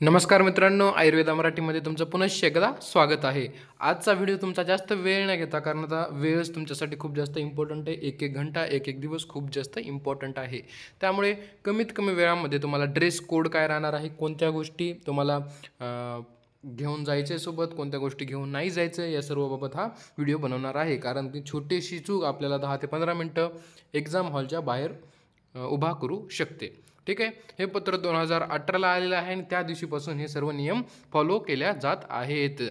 नमस्कार मित्रांनो, आयुर्वेदा मराठीमध्ये तुमचं पुनश्च एकदा स्वागत आहे. आजचा व्हिडिओ तुमचा जास्त वेळ न घेता, कारण आता वेळच तुमच्यासाठी खूप जास्त इम्पॉर्टंट आहे. एक एक घंटा, एक एक दिवस खूप जास्त इम्पॉर्टंट आहे. त्यामुळे कमीत कमी वेळामध्ये तुम्हाला ड्रेस कोड काय राहणार आहे, कोणत्या गोष्टी तुम्हाला घेऊन जायचे सोबत, कोणत्या गोष्टी घेऊन नाही जायचं, या सर्वबाबत हा व्हिडिओ बनवणार आहे. कारण ती छोटीशी चूक आपल्याला 10 ते 15 मिनटं एक्झाम हॉलच्या बाहेर उभा करू शकते. ठीक आहे. हे पत्र 2018ला आलेलं आहे आणि त्या दिवशीपासून हे सर्व नियम फॉलो केल्या जात आहेत.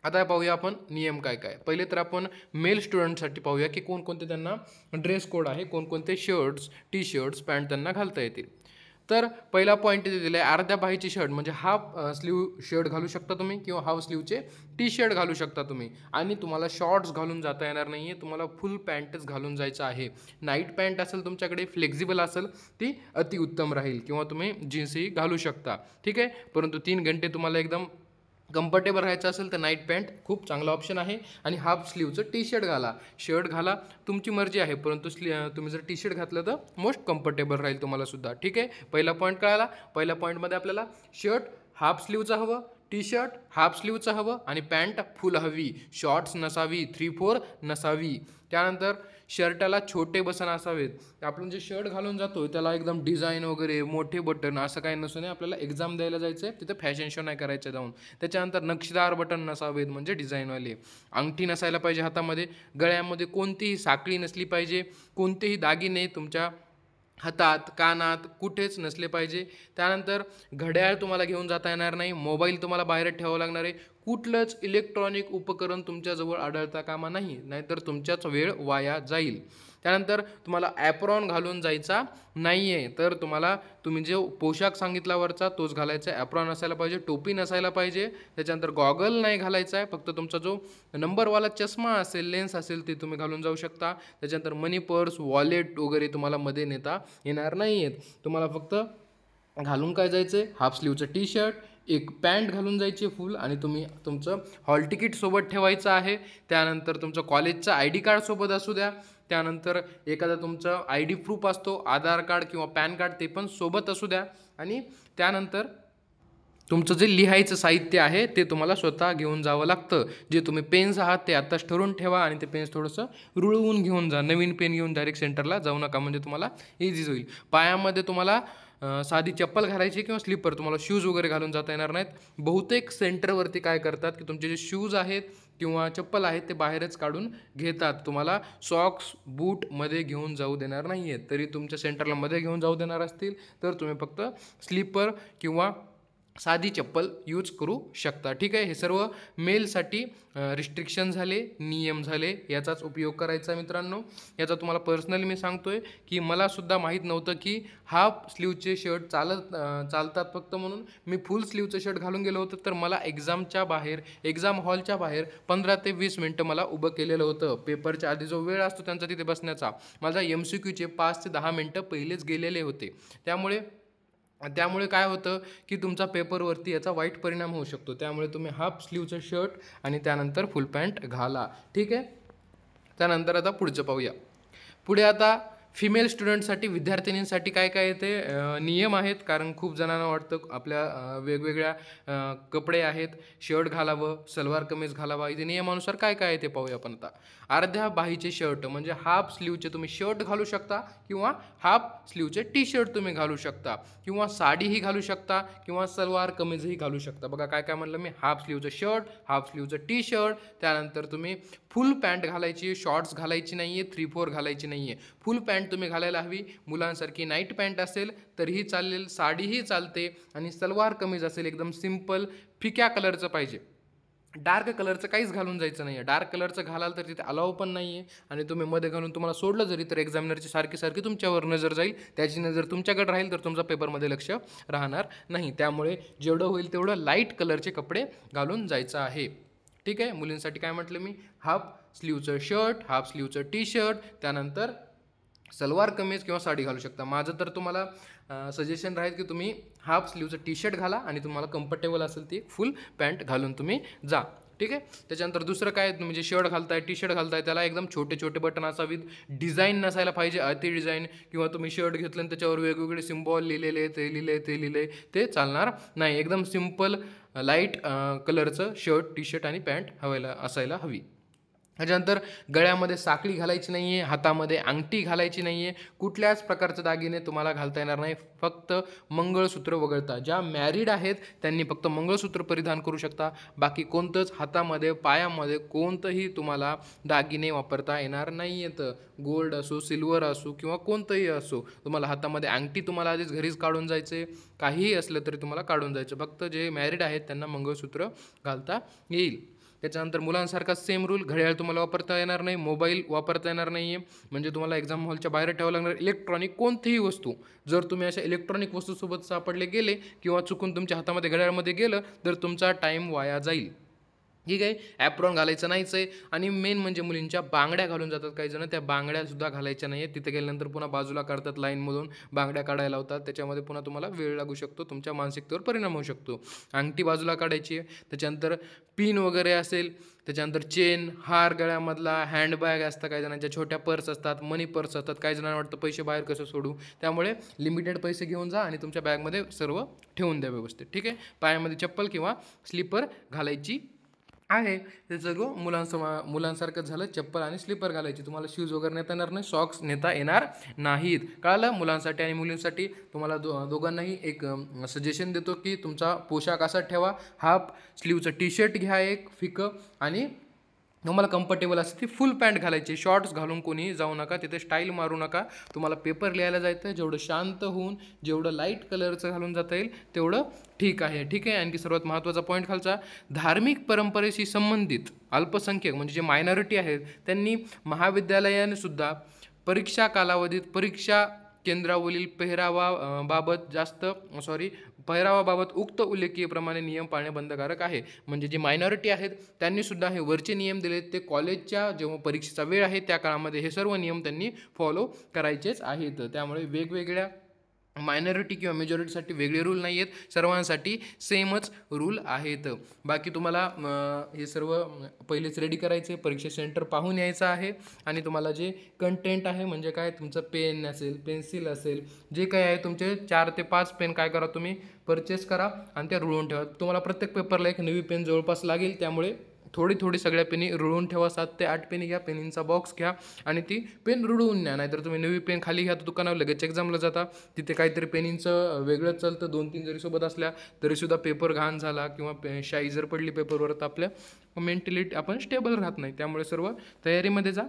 आता पाहूया आपण नियम काय काय. पहिले तर आपण मेल स्टुडंटसाठी पाहूया की कोणकोणते त्यांना ड्रेस कोड आहे, कोणकोणते शर्ट्स, टी शर्ट्स, पॅन्ट त्यांना घालता येतील. तर पहिला पॉईंट इथे दिला आहे, अर्ध्या बाहीची शर्ट म्हणजे हाफ स्लीव शर्ट घालू शकता तुम्ही किंवा हाफ स्लीवचे टी शर्ट घालू शकता तुम्ही. आणि तुम्हाला शॉर्ट्स घालून जाता येणार नाही आहे, तुम्हाला फुल पॅन्टच घालून जायचं आहे. नाईट पॅन्ट असेल तुमच्याकडे, फ्लेक्झिबल असेल, ती अतिउत्तम राहील, किंवा तुम्ही जीन्सही घालू शकता. ठीक आहे. परंतु 3 घंटे तुम्हाला एकदम कम्फर्टेबल राहायचं असेल तर नाईट पॅन्ट खूप चांगला ऑप्शन आहे. आणि हाफ स्लीवचं टी शर्ट घाला, शर्ट घाला, तुमची मर्जी आहे. परंतु तुम्ही जर टी शर्ट घातलं तर मोस्ट कम्फर्टेबल राहील तुम्हाला सुद्धा. ठीक आहे. पहिला पॉईंट कळाला. पहिल्या पॉईंटमध्ये आपल्याला शर्ट हाफ स्लीवचं हवं, टी शर्ट हाफ स्लीवचं हवं आणि पॅन्ट फुल हवी, शॉर्ट्स नसावी, 3/4 नसावी. त्यानंतर शर्टाला छोटे बटन असावेत. आपण जे शर्ट घालून जातो त्याला एकदम डिझाईन वगैरे मोठे बटन असं काही नसून आपल्याला एक्झाम द्यायला जायचं आहे, तिथं फॅशन शो नाही करायचं जाऊन. त्याच्यानंतर नक्षीदार बटन नसावेत म्हणजे डिझाईनवाले. अंगठी नसायला पाहिजे हातामध्ये. गळ्यामध्ये कोणतीही साखळी नसली पाहिजे. कोणतेही दागिने तुमच्या हातात, कानात कुठेच नसले पाहिजे. त्यानंतर घड्याळ तुम्हाला घेऊन जाता येणार नाही. मोबाईल तुम्हाला बाहेर ठेवावं लागणार आहे. कुठलंच इलेक्ट्रॉनिक उपकरण तुमच्याजवळ आढळता कामा नाही, नाहीतर तुमच्याच वेळ वाया जाईल. त्यानंतर तुम्हाला ॲप्रॉन घालून जायचा नाही आहे, तर तुम्ही जो पोशाख सांगितला वरचा तोच घालायचा आहे. ॲप्रॉन असायला पाहिजे, टोपी नसायला पाहिजे. त्याच्यानंतर गॉगल नाही घालायचा आहे. फक्त तुमचा जो नंबरवाला चष्मा असेल, लेन्स असेल, ते तुम्ही घालून जाऊ शकता. त्याच्यानंतर मनी पर्स, वॉलेट वगैरे तुम्हाला मध्ये नेता येणार नाही आहेत. तुम्हाला फक्त घालून काय जायचं आहे, हाफ स्लीवचं टी शर्ट, एक पॅन्ट घालून जायची फुल, आणि तुम्ही तुमचं हॉल तिकीट सोबत ठेवायचं आहे. त्यानंतर तुमचं कॉलेजचं ID कार्ड सोबत असू द्या. त्यानंतर एखादा तुमचं ID प्रूफ असतो, आधार कार्ड किंवा पॅन कार्ड, ते पण सोबत असू द्या. आणि त्यानंतर तुमचं जे लिहायचं साहित्य आहे ते तुम्हाला स्वतः घेऊन जावं लागतं. जे तुम्ही पेन्स आहात ते आत्ताच ठरवून ठेवा आणि ते पेन्स थोडंसं रुळवून घेऊन जा. नवीन पेन घेऊन डायरेक्ट सेंटरला जाऊ नका, म्हणजे तुम्हाला इझी होईल. पायामध्ये तुम्हाला साधी चप्पल घालायची किंवा स्लीपर, तुम्हाला शूज वगैरे घालून जाता येणार नाहीत. बहुतेक सेंटरवरती काय करतात की तुमचे जे शूज आहेत किंवा चप्पल आहेत ते बाहेरच काढून घेतात. तुम्हाला सॉक्स, बूटमध्ये घेऊन जाऊ देणार नाही आहेत. तरी तुमच्या सेंटरला मध्ये घेऊन जाऊ देणार असतील तर तुम्ही फक्त स्लीपर किंवा साधी चप्पल यूज करू शकता. ठीक आहे. हे सर्व मेलसाठी रिस्ट्रिक्शन झाले, नियम झाले, याचाच उपयोग करायचा मित्रांनो. याचा तुम्हाला पर्सनली मी सांगतोय की मलासुद्धा माहीत नव्हतं की हाफ स्लीवचे शर्ट चालतात फक्त, म्हणून मी फुल स्लीवचं शर्ट घालून गेलो होतं. तर मला एक्झाम हॉलच्या बाहेर 15 ते 20 मिनटं मला उभं केलेलं होतं. पेपरच्या आधी जो वेळ असतो त्यांचा तिथे बसण्याचा, माझा MCQचे 5 ते 10 मिनटं पहिलेच गेलेले होते. त्यामुळे काय होतं की तुमचा पेपरवरती याचा वाईट परिणाम होऊ शकतो. त्यामुळे तुम्ही हाफ स्लीवचं शर्ट आणि त्यानंतर फुल पॅन्ट घाला. ठीक आहे. त्यानंतर आता पुढचं पाहूया. पुढे आता फिमेल स्टुडंटसाठी, विद्यार्थिनींसाठी काय काय येते नियम आहेत. कारण खूप जणांना वाटतं आपल्या वेगवेगळ्या कपडे आहेत, शर्ट घालावं, सलवार कमीज घालावा. इथे नियमानुसार काय काय आहे ते पाहूया आपण आता. अर्ध्या बाहीचे शर्ट म्हणजे हाफ स्लीवचे तुम्ही शर्ट घालू शकता किंवा हाफ स्लीवचे टी शर्ट तुम्ही घालू शकता, किंवा साडीही घालू शकता किंवा सलवार कमीजही घालू शकता. बघा काय काय म्हणलं मी, हाफ स्लीवचं शर्ट, हाफ स्लीवचं टी शर्ट. त्यानंतर तुम्ही फुल पॅन्ट घालायची, शॉर्ट्स घालायची नाही आहे, 3/4 घालायची नाही आहे. फुल पॅन्ट तुम्ही घालायला हवी. मुलांसारखी नाईट पॅन्ट असेल तरीही चालेल, साडीही चालते. आणि सलवार कमीज असेल एकदम सिम्पल, फिक्या कलरचं पाहिजे. डार्क कलरचं काहीच घालून जायचं नाही आहे. डार्क कलरचं घालाल तर तिथे अलाव पण नाही आहे. आणि तुम्ही मध्ये घालून तुम्हाला सोडलं जरी तर एक्झामिनरची सारखी तुमच्यावर नजर जाईल. त्याची नजर तुमच्याकडे राहील तर तुमचा पेपरमध्ये लक्ष राहणार नाही. त्यामुळे जेवढं होईल तेवढं लाईट कलरचे कपडे घालून जायचं आहे. ठीक आहे. मुलींसाठी काय म्हटलं मी, हाफ स्लीवचं शर्ट, हाफ स्लीवचं टी शर्ट, त्यानंतर सलवार कमीज किंवा साडी घालू शकता. माझं तर तुम्हाला सजेशन राहील की तुम्ही हाफ स्लीवचं टी शर्ट घाला आणि तुम्हाला कम्फर्टेबल असेल ती फुल पॅन्ट घालून तुम्ही जा. ठीक आहे. त्याच्यानंतर दुसरं काय म्हणजे शर्ट घालताय, टी शर्ट घालताय, त्याला एकदम छोटे छोटे बटन असावीत, डिझाईन नसायला पाहिजे अति डिझाईन, किंवा तुम्ही शर्ट घेतलं आणि त्याच्यावर वेगवेगळे सिम्बॉल लिहिलेले, ते लिहिले ते चालणार नाही. एकदम सिम्पल लाईट कलरचं शर्ट, टी शर्ट आणि पॅन्ट असायला हवी. त्याच्यानंतर गळ्यामध्ये साखळी घालायची नाही आहे, हातामध्ये अंगठी घालायची नाही आहे, कुठल्याच प्रकारचे दागिने तुम्हाला घालता येणार नाही, फक्त मंगळसूत्र वगळता. ज्या मॅरिड आहेत त्यांनी फक्त मंगळसूत्र परिधान करू शकता, बाकी कोणतंच हातामध्ये पायामध्ये कोणतंही तुम्हाला दागिने वापरता येणार नाही आहेत. गोल्ड असो, सिल्वर असो किंवा कोणतंही असो, तुम्हाला हातामध्ये अंगठी तुम्हाला आधीच घरीच काढून जायचे, काहीही असलं तरी तुम्हाला काढून जायचं. फक्त जे मॅरिड आहेत त्यांना मंगळसूत्र घालता येईल. त्याच्यानंतर मुलांसारखा सेम रूल, घड्याळ तुम्हाला वापरता येणार नाही, मोबाईल वापरता येणार नाही आहे, म्हणजे तुम्हाला एक्झाम हॉलच्या बाहेर ठेवावं लागणार. इलेक्ट्रॉनिक कोणतीही वस्तू, जर तुम्ही अशा इलेक्ट्रॉनिक वस्तूसोबत सापडले गेले किंवा चुकून तुमच्या हातामध्ये घड्याळमध्ये गेलं तर तुमचा टाईम वाया जाईल. ठीक आहे. ॲप्रॉन घालायचं नाहीच आहे. आणि मेन म्हणजे मुलींच्या बांगड्या घालून जातात काही जण, त्या बांगड्यासुद्धा घालायच्या नाही आहेत. तिथे गेल्यानंतर पुन्हा बाजूला काढतात लाईनमधून, बांगड्या काढायला लावतात, त्याच्यामध्ये पुन्हा तुम्हाला वेळ लागू शकतो, तुमच्या मानसिकतेवर परिणाम होऊ शकतो. अंगठी बाजूला काढायची आहे. त्याच्यानंतर पिन वगैरे असेल, त्याच्यानंतर चेन, हार गळ्यामधला, हँडबॅग असतं काही जणांच्या, छोट्या पर्स असतात, मनी पर्स असतात, काही जणांना वाटतं पैसे बाहेर कसं सोडू, त्यामुळे लिमिटेड पैसे घेऊन जा आणि तुमच्या बॅगमध्ये सर्व ठेवून द्या व्यवस्थित. ठीक आहे. पायामध्ये चप्पल किंवा स्लीपर घालायची आहे. ते सर्व मुलांसारखं झालं. चप्पल आणि स्लीपर घालायची, तुम्हाला शूज वगैरे नेता येणार नाही, सॉक्स नेता येणार नाहीत. कळालं. मुलांसाठी आणि मुलींसाठी तुम्हाला दोघांनाही एक सजेशन देतो की तुमचा पोशाख असा ठेवा, हाफ स्लीवचं टी शर्ट घ्या एक फिकं, आणि तुम्हाला कम्फर्टेबल असते ती फुल पॅन्ट घालायची. शॉर्ट्स घालून कोणी जाऊ नका, तिथे स्टाईल मारू नका. तुम्हाला पेपर लिहायला जायचं, जेवढं शांत होऊन जेवढं लाईट कलरचं घालून जाता येईल तेवढं ठीक आहे. ठीक आहे. आणखी सर्वात महत्त्वाचा पॉईंट खालचा, धार्मिक परंपरेशी संबंधित अल्पसंख्यक म्हणजे जे मायनॉरिटी आहेत त्यांनी महाविद्यालयानेसुद्धा परीक्षा कालावधीत परीक्षा केंद्रावरील पहिरावाबाबत उक्त उल्लेखीयप्रमाणे नियम पाळणे बंधनकारक आहे. म्हणजे जे मायनॉरिटी आहेत त्यांनीसुद्धा हे वरचे नियम दिलेत, ते कॉलेजच्या जेव्हा परीक्षेचा वेळ आहे त्या काळामध्ये हे सर्व नियम त्यांनी फॉलो करायचेच आहेत. त्यामुळे वेगवेगळ्या मायनॉरिटी किंवा मेजॉरिटीसाठी वेगळे रूल नाही आहेत, सर्वांसाठी सेमच रूल आहेत. बाकी तुम्हाला हे सर्व पहिलेच रेडी करायचे, परीक्षा सेंटर पाहून यायचं आहे, आणि तुम्हाला जे कंटेंट आहे म्हणजे काय, तुमचं पेन असेल, पेन्सिल असेल, जे काय आहे तुमचे 4 ते 5 पेन काय करा तुम्ही परचेस करा आणि त्या रुळवून ठेवा. तुम्हाला प्रत्येक पेपरला एक नवी पेन जवळपास लागेल, त्यामुळे थोडी सगळ्या पेनी रुळवून ठेवा. 7 ते 8 पेनी घ्या, पेनींचा बॉक्स घ्या आणि ती पेन रुळवून न्या. नाहीतर तुम्ही नवी पेन खाली घ्या तर दुकानावर लगेच एक्झामला जाता, तिथे काहीतरी पेनींचं वेगळंच चालतं, 2-3 जरी सोबत असल्या तरीसुद्धा पेपर घाण झाला किंवा शाई जर पडली पेपरवर तर आपल्या मेंटॅलिटी आपण स्टेबल राहत नाही. त्यामुळे सर्व तयारीमध्ये जा.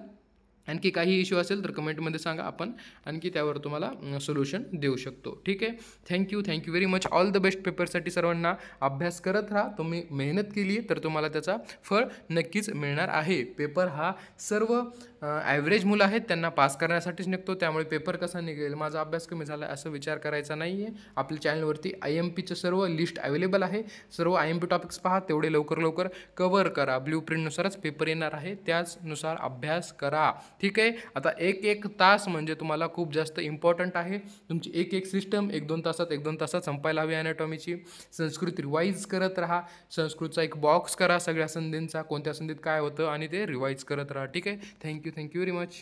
आणखी काही इश्यू असेल तर कमेंटमध्ये सांगा, आपण आणखी त्यावर तुम्हाला सोल्युशन देऊ शकतो. ठीक आहे. Thank you very much. All the best. पेपरसाठी सर्वांना अभ्यास करत राहा. तुम्ही मेहनत केली तर तुम्हाला त्याचा फळ नक्कीच मिळणार आहे. पेपर हा सर्व ॲव्हरेज मुलं आहेत त्यांना पास करण्यासाठीच निघतो, त्यामुळे पेपर कसा निघेल, माझा अभ्यास कमी झाला असं विचार करायचा नाही आहे. आपल्या चॅनलवरती IMPचं सर्व लिस्ट अवेलेबल आहे. सर्व IMP टॉपिक्स पहा, तेवढे लवकर कवर करा. ब्ल्यू प्रिंटनुसारच पेपर येणार आहे, त्याचनुसार अभ्यास करा. ठीक आहे. आता 1 तास म्हणजे तुम्हाला खूप जास्त इम्पॉर्टंट आहे. तुमची एक सिस्टम 1-2 तासात संपायला हवी. ॲनाटॉमीची संस्कृत रिवाईज करत राहा. संस्कृतचा एक बॉक्स करा सगळ्या संधींचा, कोणत्या संधीत काय होतं आणि ते रिवाईज करत राहा. ठीक आहे. Thank you very much.